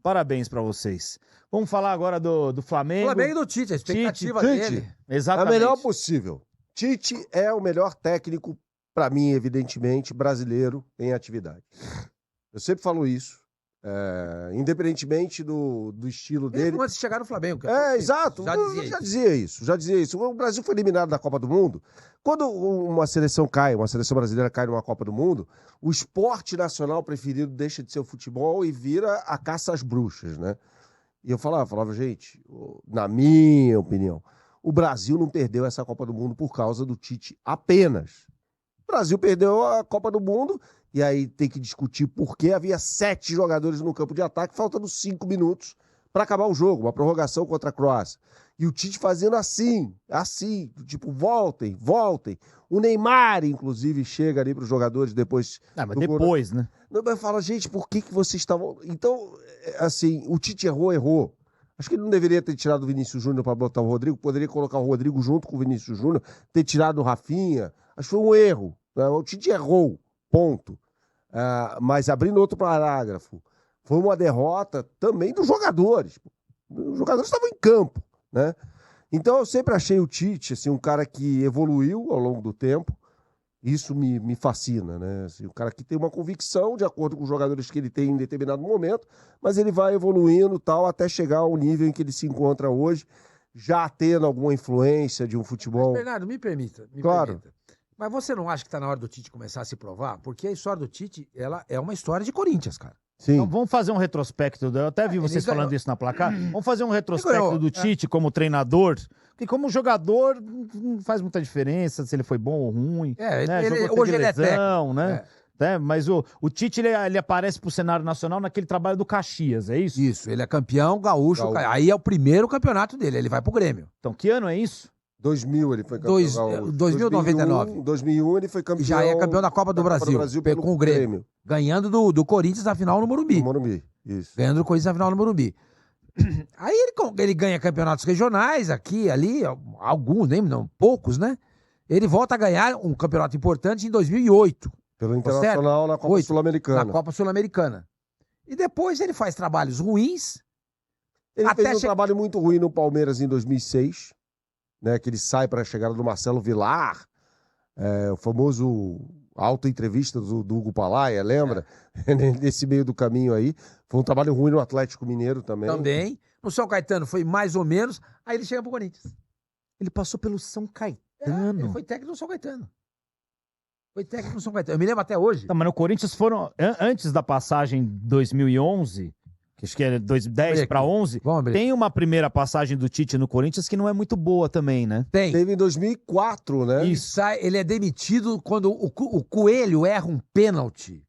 Parabéns pra vocês. Vamos falar agora do Flamengo. Flamengo e do Tite, a expectativa Tite, dele. Exatamente. É o melhor possível. Tite é o melhor técnico, para mim, evidentemente, brasileiro em atividade. Eu sempre falo isso. Independentemente do estilo dele. Mesmo antes de chegar no Flamengo. Exato. Já dizia isso. O Brasil foi eliminado da Copa do Mundo. Quando uma seleção brasileira cai numa Copa do Mundo, o esporte nacional preferido deixa de ser o futebol e vira a caça às bruxas, né? E eu falava, gente, na minha opinião, o Brasil não perdeu essa Copa do Mundo por causa do Tite apenas. O Brasil perdeu a Copa do Mundo e aí tem que discutir por que havia 7 jogadores no campo de ataque, faltando 5 minutos para acabar o jogo, uma prorrogação contra a Croácia. E o Tite fazendo assim, tipo, voltem. O Neymar, inclusive, chega ali para os jogadores depois. Mas depois, né? Mas fala, gente, por que vocês estavam... Então, assim, o Tite errou. Acho que ele não deveria ter tirado o Vinícius Júnior para botar o Rodrigo, poderia colocar o Rodrigo junto com o Vinícius Júnior, ter tirado o Rafinha. Acho que foi um erro. Né? O Tite errou, ponto. Mas abrindo outro parágrafo, foi uma derrota também dos jogadores. Os jogadores estavam em campo, né? Então eu sempre achei o Tite assim, um cara que evoluiu ao longo do tempo. Isso me fascina, né? Assim, um cara que tem uma convicção de acordo com os jogadores que ele tem em determinado momento, mas ele vai evoluindo tal até chegar ao nível em que ele se encontra hoje, já tendo alguma influência de um futebol. Mas, Bernardo, me permita. Claro. Mas você não acha que tá na hora do Tite começar a se provar? Porque a história do Tite, ela é uma história de Corinthians, cara. Sim. Então vamos fazer um retrospecto. Eu até vi vocês falando isso na placar. Vamos fazer um retrospecto do Tite como treinador. Porque como jogador, não faz muita diferença se ele foi bom ou ruim. Né? Hoje ele é técnico. Né? Mas o Tite, ele aparece pro cenário nacional naquele trabalho do Caxias, é isso? Isso, ele é campeão gaúcho. Aí é o primeiro campeonato dele, ele vai pro Grêmio. Então, que ano é isso? 2000 ele foi campeão. 2099. 2001 ele foi campeão. Já é campeão da Copa do Brasil com o Grêmio. Ganhando do Corinthians na final no Morumbi. No Morumbi, isso. Ganhando do Corinthians na final no Morumbi. Aí ele ganha campeonatos regionais aqui, ali, alguns, não, poucos, né? Ele volta a ganhar um campeonato importante em 2008. Pelo Internacional na Copa Sul-Americana. Na Copa Sul-Americana. E depois ele faz trabalhos ruins. Ele fez um trabalho muito ruim no Palmeiras em 2006. Né, que ele sai para a chegada do Marcelo Vilar, o famoso auto-entrevista do Hugo Palaia, lembra? Nesse meio do caminho aí. Foi um trabalho ruim no Atlético Mineiro também. Também. No São Caetano foi mais ou menos, aí ele chega pro Corinthians. Ele passou pelo São Caetano. Ele foi técnico no São Caetano. Eu me lembro até hoje. Tá, mas no Corinthians foram, antes da passagem 2011... que acho que é 2010 para 11, tem uma primeira passagem do Tite no Corinthians que não é muito boa também, né? Teve em 2004, né? Isso. Ele é demitido quando o Coelho erra um pênalti.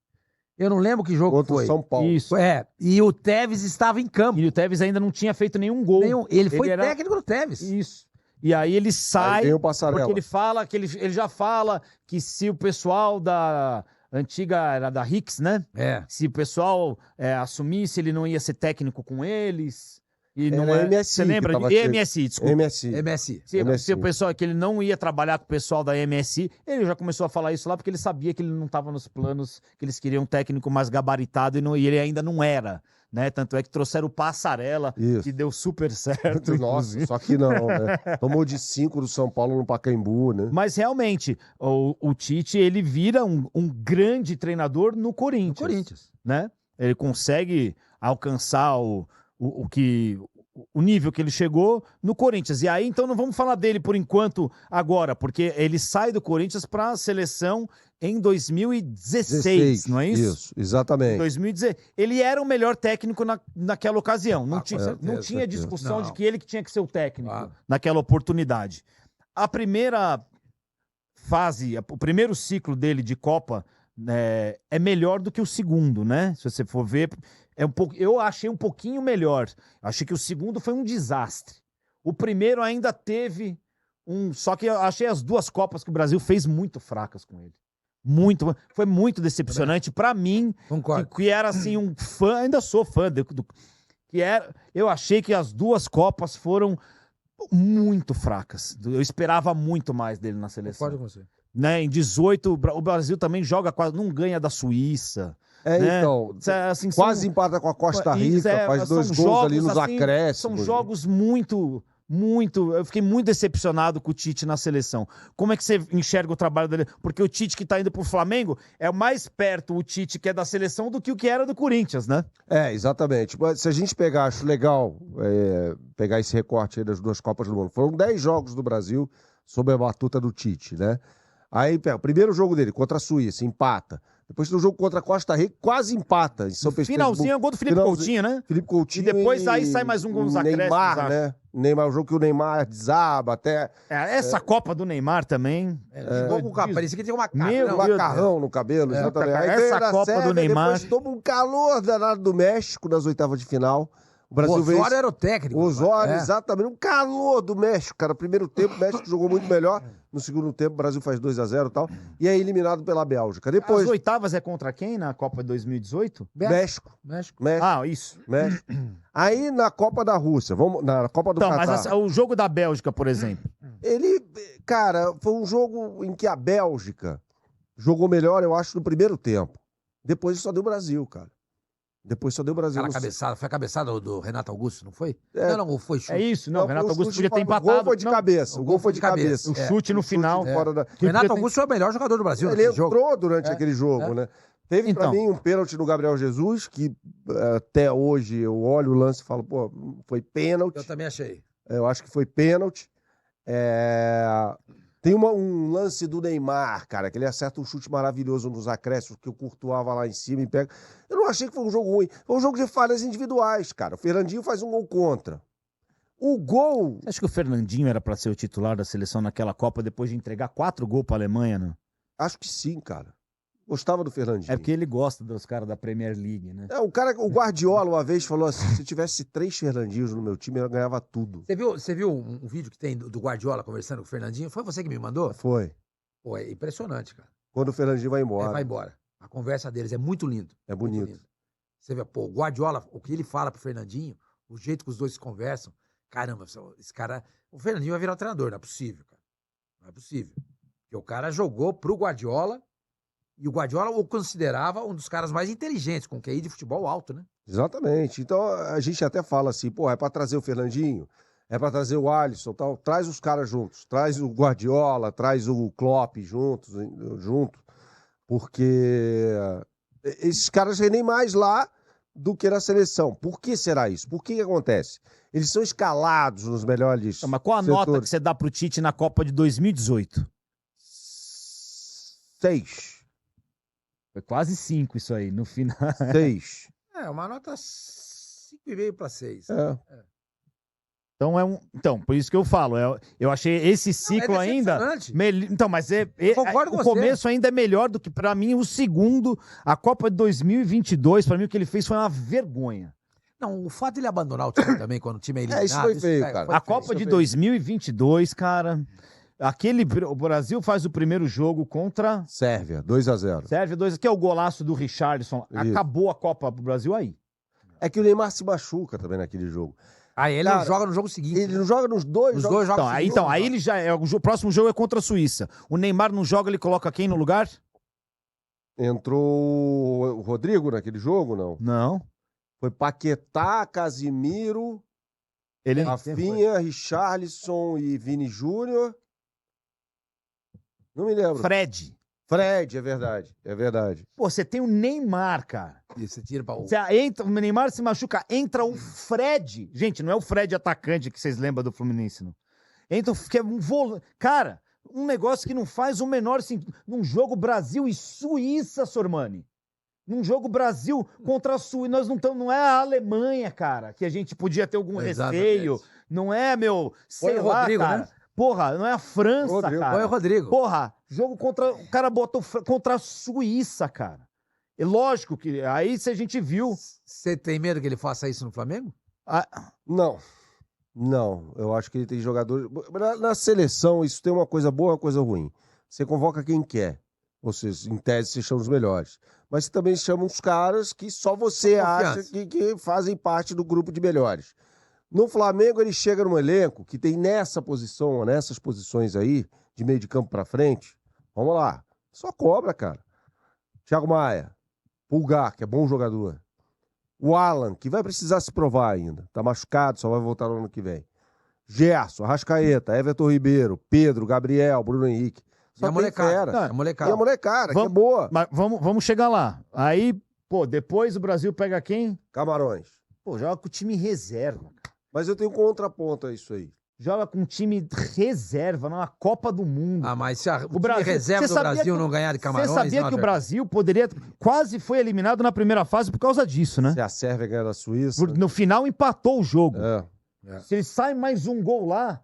Eu não lembro que jogo contra foi. O São Paulo. Isso. E o Tevez estava em campo. E o Tevez ainda não tinha feito nenhum gol. Ele foi técnico do Tevez. Isso. E aí ele sai, porque ele fala, que ele já fala que se o pessoal da... antiga era da Hicks, né? Se o pessoal assumisse, ele não ia ser técnico com eles. E não MSI. Você lembra? MSI, desculpa. MSI. Se o pessoal, que ele não ia trabalhar com o pessoal da MSI, ele já começou a falar isso lá porque ele sabia que ele não estava nos planos, que eles queriam um técnico mais gabaritado e ele ainda não era. Né? Tanto é que trouxeram o Passarella, que deu super certo. Nossa, só que não, né? Tomou de 5 do São Paulo no Pacaembu, né? Mas realmente, o Tite, ele vira um grande treinador no Corinthians. Né? Ele consegue alcançar o nível que ele chegou no Corinthians. E aí, então, não vamos falar dele por enquanto agora, porque ele sai do Corinthians para a seleção em 2016, não é isso? Isso, exatamente. 2016. Ele era o melhor técnico naquela ocasião. Não tinha discussão de que ele que tinha que ser o técnico naquela oportunidade. A primeira fase, o primeiro ciclo dele de Copa é melhor do que o segundo, né? Se você for ver, eu achei um pouquinho melhor. Achei que o segundo foi um desastre. O primeiro ainda teve só que eu achei as duas Copas que o Brasil fez muito fracas com ele. Foi muito decepcionante para mim, que era assim um fã, ainda sou fã eu achei que as duas Copas foram muito fracas. Eu esperava muito mais dele na seleção. Concordo com você. Né, em 18, o Brasil também joga quase, não ganha da Suíça, né? Então, assim, quase empata com a Costa Rica, faz 2 gols ali nos acréscimos. São jogos muito... Eu fiquei muito decepcionado com o Tite na seleção. Como é que você enxerga o trabalho dele? Porque o Tite que tá indo pro Flamengo é mais perto o Tite que é da seleção do que o que era do Corinthians, né? Exatamente. Se a gente pegar, acho legal pegar esse recorte aí das 2 Copas do Mundo. Foram 10 jogos do Brasil sob a batuta do Tite, né? Aí, o primeiro jogo dele contra a Suíça, empata. Depois do jogo contra a Costa Rica, quase empata. Finalzinho é o gol do Felipe Coutinho, né? Felipe Coutinho. E depois aí sai mais um gol nos acréscimos. Neymar, né? Neymar, o jogo que o Neymar desaba até... Essa Copa do Neymar também... Parecia que tinha um macarrão no cabelo, exatamente. Aí essa Copa Sérvia, do Neymar... Depois toma um calor danado do México nas oitavas de final. O Osório era o técnico. Osório, exatamente. Um calor do México, cara. Primeiro tempo, o México jogou muito melhor. No segundo tempo, o Brasil faz 2-0 e tal. E é eliminado pela Bélgica. Depois... As oitavas é contra quem na Copa de 2018? México. Ah, isso. México. Aí na Copa da Rússia, na Copa do Catar. Mas o jogo da Bélgica, por exemplo. Cara, foi um jogo em que a Bélgica jogou melhor, eu acho, no primeiro tempo. Depois só deu Brasil, cara. Depois só deu Brasil. Foi a cabeçada do Renato Augusto, não foi? Não, foi chute. É isso, não. O Renato Augusto podia ter empatado. O gol foi de cabeça. O gol foi de cabeça. O chute no final. O Renato Augusto foi o melhor jogador do Brasil. Ele entrou durante aquele jogo, né? Teve pra mim um pênalti no Gabriel Jesus, que até hoje eu olho o lance e falo, pô, foi pênalti. Eu também achei. Eu acho que foi pênalti. Tem um lance do Neymar, cara, que ele acerta um chute maravilhoso nos acréscimos, que o Courtois vai lá em cima e pega. Eu não achei que foi um jogo ruim. Foi um jogo de falhas individuais, cara. O Fernandinho faz um gol contra. O gol... Você acha que o Fernandinho era pra ser o titular da seleção naquela Copa depois de entregar 4 gols pra Alemanha, não? Acho que sim, cara. Gostava do Fernandinho. É porque ele gosta dos caras da Premier League, né? O Guardiola uma vez falou assim, se tivesse 3 Fernandinhos no meu time, eu ganhava tudo. Você viu um vídeo que tem do Guardiola conversando com o Fernandinho? Foi você que me mandou? Foi. Pô, é impressionante, cara. Quando o Fernandinho vai embora. Vai embora. A conversa deles é muito lindo. É bonito. Muito lindo. Você vê, o Guardiola, o que ele fala pro Fernandinho, o jeito que os dois se conversam, caramba, esse cara... O Fernandinho vai virar o treinador, não é possível, cara. Não é possível. Porque o cara jogou pro Guardiola e o Guardiola o considerava um dos caras mais inteligentes, com QI de futebol alto, né? Exatamente. Então a gente até fala assim, pô, é pra trazer o Fernandinho, é pra trazer o Alisson, tal. Traz os caras juntos, traz o Guardiola, traz o Klopp junto, porque esses caras rendem mais lá do que na seleção. Por que será isso? Por que acontece? Eles são escalados nos melhores Mas qual a nota que você dá pro Tite na Copa de 2018? 6. Foi quase 5 isso aí, no final. 6. Uma nota 5,5 para 6. Então, por isso que eu falo, eu achei esse ciclo ainda... Então, mas concordo com o começo ainda é melhor do que, pra mim, o segundo. A Copa de 2022, pra mim, o que ele fez foi uma vergonha. Não, o fato de ele abandonar o time também, quando o time é eliminado... isso foi feio, cara. A Copa de 2022, cara... O Brasil faz o primeiro jogo contra... Sérvia, 2-0. Sérvia, 2-0, que é o golaço do Richarlison. Isso. Acabou a Copa pro Brasil aí. É que o Neymar se machuca também naquele jogo. Aí ele não joga no jogo seguinte. Ele não joga nos dois jogos. Dois jogos aí ele já... O próximo jogo é contra a Suíça. O Neymar não joga, ele coloca quem no lugar? Entrou o Rodrigo naquele jogo, não? Não. Foi Paquetá, Casimiro, Rafinha, Richarlison e Vini Júnior. Não me lembro. Fred, é verdade. Pô, você tem o Neymar, cara. E você tira pra... O Neymar se machuca, entra o Fred. Gente, não é o Fred atacante que vocês lembram do Fluminense, não. Entra que é cara, um negócio que não faz o menor sentido. Num jogo Brasil e Suíça, Sormani. Num jogo Brasil contra a Suíça. Nós não estamos... Não é a Alemanha, cara, que a gente podia ter algum receio. Não é, sei lá, Rodrigo, cara. Né? Porra, não é a França, cara. Foi o Rodrigo. Porra, jogo contra... O cara botou contra a Suíça, cara. É lógico que... Aí se a gente viu... Você tem medo que ele faça isso no Flamengo? Não, eu acho que ele tem jogadores... Na seleção, isso tem uma coisa boa e uma coisa ruim. Você convoca quem quer. Ou seja, em tese, você chama os melhores. Mas você também chama uns caras que só você acha que fazem parte do grupo de melhores. No Flamengo, ele chega num elenco que tem nessas posições aí, de meio de campo pra frente. Vamos lá. Só cobra, cara. Thiago Maia. Pulgar, que é bom jogador. O Alan, que vai precisar se provar ainda. Tá machucado, só vai voltar no ano que vem. Gerson, Arrascaeta, Everton Ribeiro, Pedro, Gabriel, Bruno Henrique. Só e a molecada. A molecada. E a molecada, que é boa. Mas vamos chegar lá. Aí, pô, depois o Brasil pega quem? Camarões. Pô, joga com o time reserva. Mas eu tenho um contraponto a isso aí. Joga com um time reserva na Copa do Mundo. Ah, mas se o Brasil, time reserva do Brasil não ganhar de Camarões... Você sabia que o Brasil poderia... Quase foi eliminado na primeira fase por causa disso, né? Se a Sérvia ganhar da Suíça... No final empatou o jogo. É. Se ele sai mais um gol lá,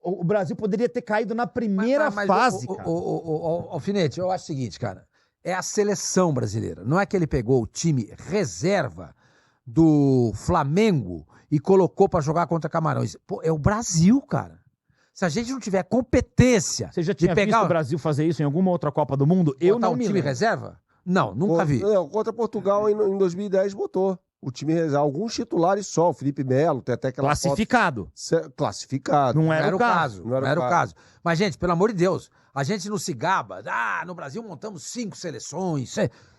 o Brasil poderia ter caído na primeira fase, cara. Alfinete, eu acho o seguinte, cara. É a seleção brasileira. Não é que ele pegou o time reserva do Flamengo e colocou pra jogar contra Camarões. Pô, é o Brasil, cara. Se a gente não tiver competência... Você já tinha visto o Brasil fazer isso em alguma outra Copa do Mundo? Eu não me lembro. Time reserva? Não, nunca vi. Contra Portugal em 2010 botou. O time reserva, alguns titulares só, o Felipe Melo, tem até aquela classificado. Classificado. Não era o caso. Não era o caso. Mas, gente, pelo amor de Deus, a gente não se gaba. Ah, no Brasil montamos 5 seleções.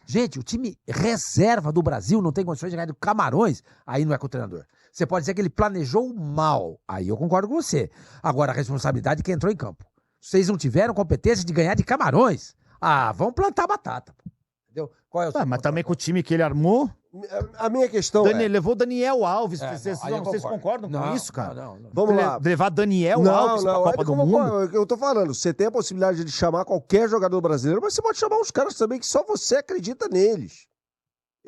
Gente, o time reserva do Brasil não tem condições de ganhar do Camarões, aí não é com o treinador. Você pode dizer que ele planejou mal, aí eu concordo com você. Agora, a responsabilidade é quem entrou em campo. Vocês não tiveram competência de ganhar de Camarões. Ah, vão plantar batata. Entendeu? Qual é o mas também com o time que ele armou... A minha questão levou Daniel Alves. Vocês concordam com isso, cara? Não. Vamos lá. Levar Daniel Alves pra Copa do Mundo? Eu tô falando, você tem a possibilidade de chamar qualquer jogador brasileiro, mas você pode chamar uns caras também que só você acredita neles.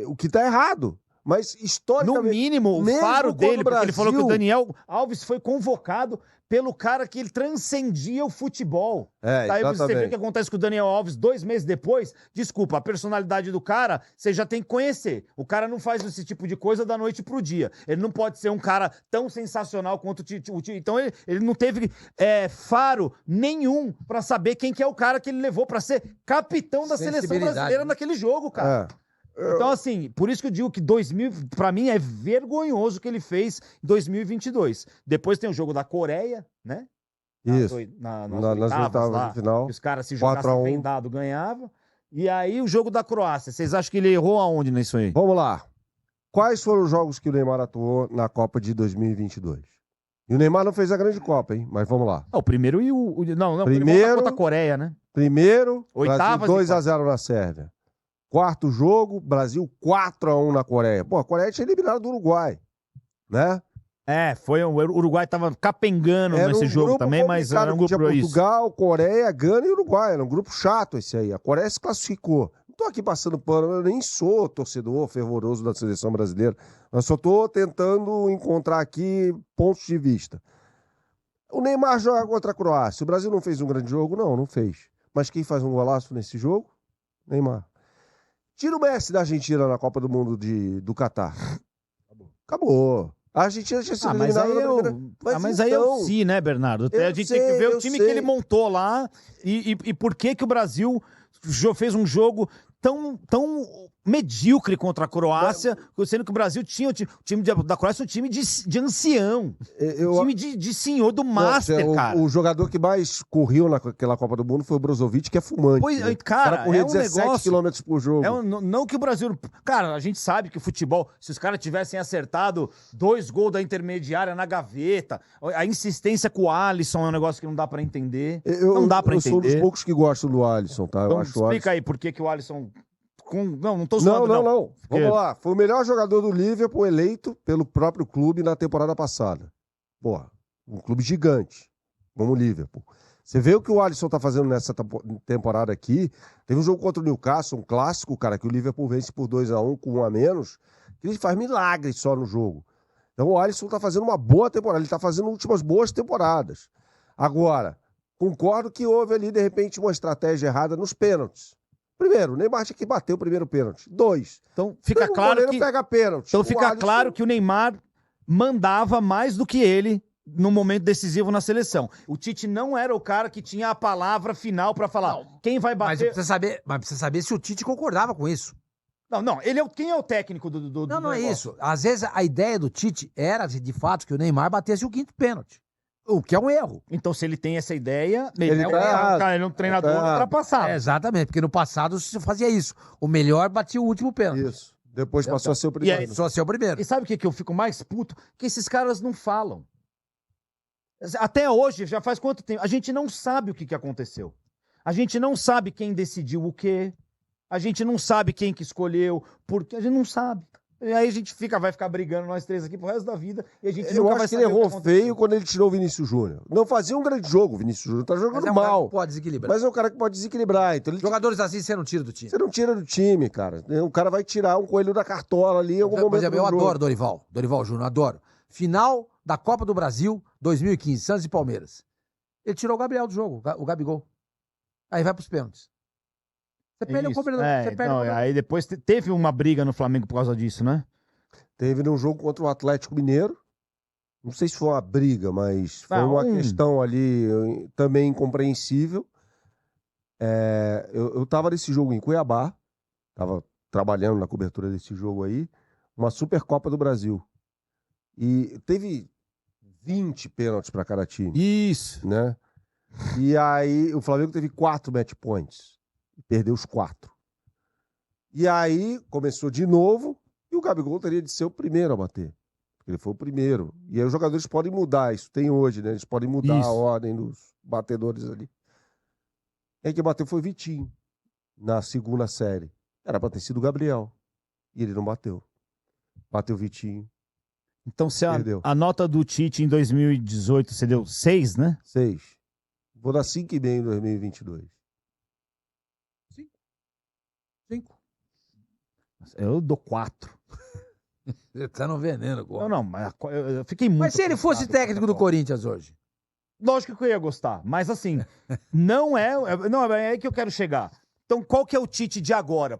O que tá errado. Mas, historicamente... No mínimo, o faro dele, porque ele falou que o Daniel Alves foi convocado pelo cara que ele transcendia o futebol. Daí você vê o que acontece com o Daniel Alves 2 meses depois. Desculpa, a personalidade do cara, você já tem que conhecer. O cara não faz esse tipo de coisa da noite pro dia. Ele não pode ser um cara tão sensacional quanto o Tite. Então ele não teve faro nenhum pra saber quem que é o cara que ele levou pra ser capitão da seleção brasileira naquele jogo, cara. Então, assim, por isso que eu digo que pra mim é vergonhoso o que ele fez em 2022. Depois tem o jogo da Coreia, né? Isso. Nas oitavas lá, de final. Os caras se jogassem vendado ganhavam. E aí o jogo da Croácia. Vocês acham que ele errou aonde nisso aí? Vamos lá. Quais foram os jogos que o Neymar atuou na Copa de 2022? E o Neymar não fez a grande Copa, hein? Mas vamos lá. O primeiro e o... Não, primeiro contra a Coreia, né? Primeiro, oitavas, 2-0 na Sérvia. Quarto jogo, Brasil 4-1 na Coreia. Pô, a Coreia tinha eliminado do Uruguai, né? O Uruguai tava capengando nesse jogo também, mas era um grupo... Portugal, Coreia, Gana e Uruguai. Era um grupo chato esse aí. A Coreia se classificou. Não tô aqui passando pano, eu nem sou torcedor fervoroso da seleção brasileira. Eu só tô tentando encontrar aqui pontos de vista. O Neymar joga contra a Croácia. O Brasil não fez um grande jogo? Não fez. Mas quem faz um golaço nesse jogo? Neymar. Tira o Messi da Argentina na Copa do Mundo do Catar. Acabou. A Argentina tinha sido eliminada na primeira... Mas aí eu sim, né, Bernardo? A gente tem que ver o time que ele montou lá e por que o Brasil fez um jogo tão medíocre contra a Croácia, sendo que o Brasil tinha o time da Croácia um time de ancião. Time de senhor do Master, cara. O jogador que mais correu naquela Copa do Mundo foi o Brozovic, que é fumante. Pois, né? Cara, corria 17 km por jogo. Não que o Brasil... Cara, a gente sabe que o futebol, se os caras tivessem acertado 2 gols da intermediária na gaveta, a insistência com o Alisson é um negócio que não dá pra entender. Não dá pra entender. Eu sou um dos poucos que gostam do Alisson, tá? Então, explica aí por que o Alisson... Não tô zoando, não. Vamos lá. Foi o melhor jogador do Liverpool eleito pelo próprio clube na temporada passada. Porra, um clube gigante, como o Liverpool. Você vê o que o Alisson tá fazendo nessa temporada aqui. Teve um jogo contra o Newcastle, um clássico, cara, que o Liverpool vence por 2-1 com 1 a menos, que ele faz milagres só no jogo. Então o Alisson tá fazendo uma boa temporada, ele tá fazendo últimas boas temporadas. Agora, concordo que houve ali, de repente, uma estratégia errada nos pênaltis. Primeiro, o Neymar tinha que bater o primeiro pênalti. 2. Então fica claro que pega pênalti. Então fica claro que o Neymar mandava mais do que ele no momento decisivo na seleção. O Tite não era o cara que tinha a palavra final pra falar quem vai bater. Mas precisa saber se o Tite concordava com isso. Não, quem é o técnico do Não é isso. Às vezes a ideia do Tite era, de fato, que o Neymar batesse o 5º pênalti. O que é um erro. Então, se ele tem essa ideia, Ele ele é um treinador ultrapassado. Exatamente, porque no passado se fazia isso. O melhor batia o último pênalti. Isso. Depois passou a ser o primeiro. E aí, Passou a ser o primeiro. E sabe o que eu fico mais puto? Que esses caras não falam. Até hoje, já faz quanto tempo? A gente não sabe o que aconteceu. A gente não sabe quem decidiu o quê. A gente não sabe quem que escolheu. Porque a gente não sabe. E aí a gente vai ficar brigando nós três aqui pro resto da vida. E a gente Eu nunca acho vai que ele saber o errou feio quando ele tirou o Vinícius Júnior. Não fazia um grande jogo, o Vinícius Júnior. Tá jogando Mas é um mal. cara que pode desequilibrar. Mas é um cara que pode desequilibrar. Então Jogadores assim você não tira do time. Você não tira do time, cara. O cara vai tirar um coelho da cartola ali em algum momento. Por exemplo, eu do jogo. adoro Dorival Júnior, adoro. Final da Copa do Brasil 2015, Santos e Palmeiras. Ele tirou o Gabriel do jogo, o Gabigol. Aí vai pros pênaltis. Você perde o cobrador. Aí depois teve uma briga no Flamengo por causa disso, né? Teve num jogo contra o Atlético Mineiro. Não sei se foi uma briga, mas foi uma questão ali também incompreensível. Eu tava nesse jogo em Cuiabá. Tava trabalhando na cobertura desse jogo aí. Uma Supercopa do Brasil. E teve 20 pênaltis para cada time. Isso. Né? E aí o Flamengo teve 4 match points. E perdeu os 4. E aí começou de novo. E o Gabigol teria de ser o primeiro a bater. Porque ele foi o primeiro. E aí os jogadores podem mudar, isso tem hoje, né? Eles podem mudar a ordem dos batedores ali. E aí quem bateu foi o Vitinho, na segunda série. Era pra ter sido o Gabriel. E ele não bateu. Bateu o Vitinho. Então, se a nota do Tite em 2018 você deu 6, né? 6. Vou dar 5,5 em 2022. 5. Eu dou 4. Você tá no veneno, Gol. Não, mas eu fiquei muito... Mas se ele fosse técnico do Corinthians hoje? Lógico que eu ia gostar, mas assim, não é aí que eu quero chegar. Então, qual que é o Tite de agora?